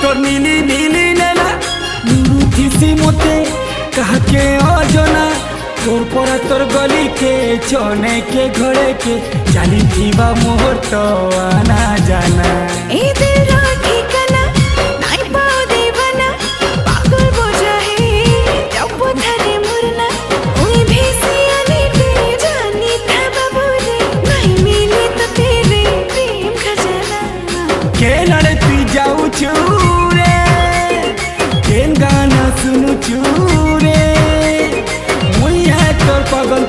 तोर नीली नीली नैना थीसी मोते कह के अजना तोर परा तोर गली के चने के घड़े के चाली थीबा मोहर तो आना जाना ए दिल रा ठिकाना नाई पाओ दीवाना पागल बोझा है जब धरे मुरना हुई भेसियानी पे जानी था बाबू रे नहीं मिले तो तेरे प्रेम खजाना के लड़े तू जाऊ चूरे केन गाना सुनु चूरे मुई है तोर पागल